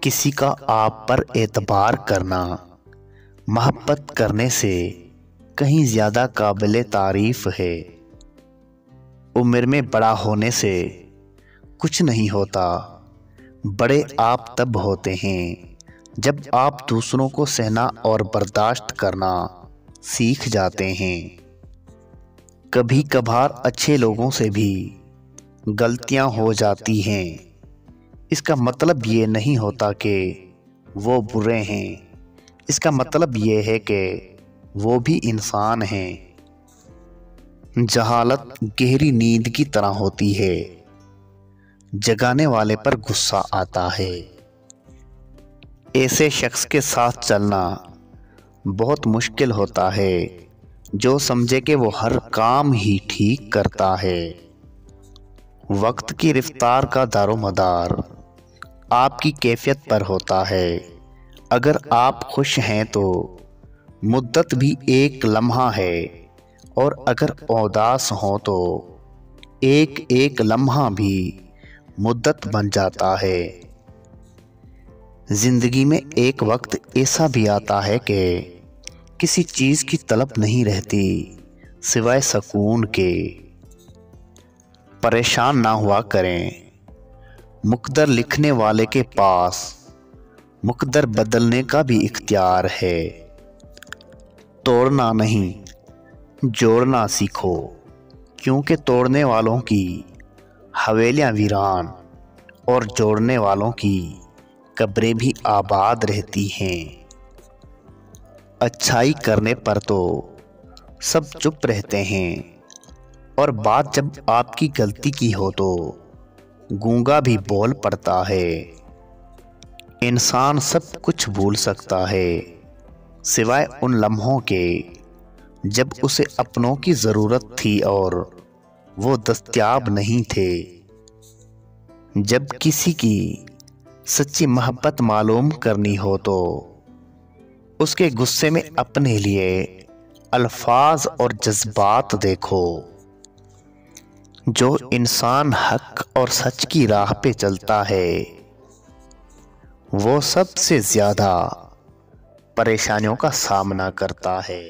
کسی کا آپ پر اعتبار کرنا محبت کرنے سے کہیں زیادہ قابل تعریف ہے۔ عمر میں بڑا ہونے سے کچھ نہیں ہوتا، بڑے آپ تب ہوتے ہیں جب آپ دوسروں کو سہنا اور برداشت کرنا سیکھ جاتے ہیں۔ کبھی کبھار اچھے لوگوں سے بھی غلطیاں ہو جاتی ہیں، اس کا مطلب یہ نہیں ہوتا کہ وہ برے ہیں، اس کا مطلب یہ ہے کہ وہ بھی انسان ہیں۔ جہالت گہری نیند کی طرح ہوتی ہے، جگانے والے پر غصہ آتا ہے۔ ایسے شخص کے ساتھ چلنا بہت مشکل ہوتا ہے جو سمجھے کہ وہ ہر کام ہی ٹھیک کرتا ہے۔ وقت کی رفتار کا دار و مدار آپ کی کیفیت پر ہوتا ہے۔ اگر آپ خوش ہیں تو مدت بھی ایک لمحہ ہے، اور اگر اداس ہوں تو ایک ایک لمحہ بھی مدت بن جاتا ہے۔ زندگی میں ایک وقت ایسا بھی آتا ہے کہ کسی چیز کی طلب نہیں رہتی سوائے سکون کے۔ پریشان نہ ہوا کریں، مقدر لکھنے والے کے پاس مقدر بدلنے کا بھی اختیار ہے۔ توڑنا نہیں، جوڑنا سیکھو، کیونکہ توڑنے والوں کی حویلیاں ویران اور جوڑنے والوں کی قبریں بھی آباد رہتی ہیں۔ اچھائی کرنے پر تو سب چپ رہتے ہیں، اور بات جب آپ کی غلطی کی ہو تو گونگا بھی بول پڑتا ہے۔ انسان سب کچھ بھول سکتا ہے سوائے ان لمحوں کے جب اسے اپنوں کی ضرورت تھی اور وہ دستیاب نہیں تھے۔ جب کسی کی سچی محبت معلوم کرنی ہو تو اس کے غصے میں اپنے لیے الفاظ اور جذبات دیکھو۔ جو انسان حق اور سچ کی راہ پہ چلتا ہے وہ سب سے زیادہ پریشانیوں کا سامنا کرتا ہے۔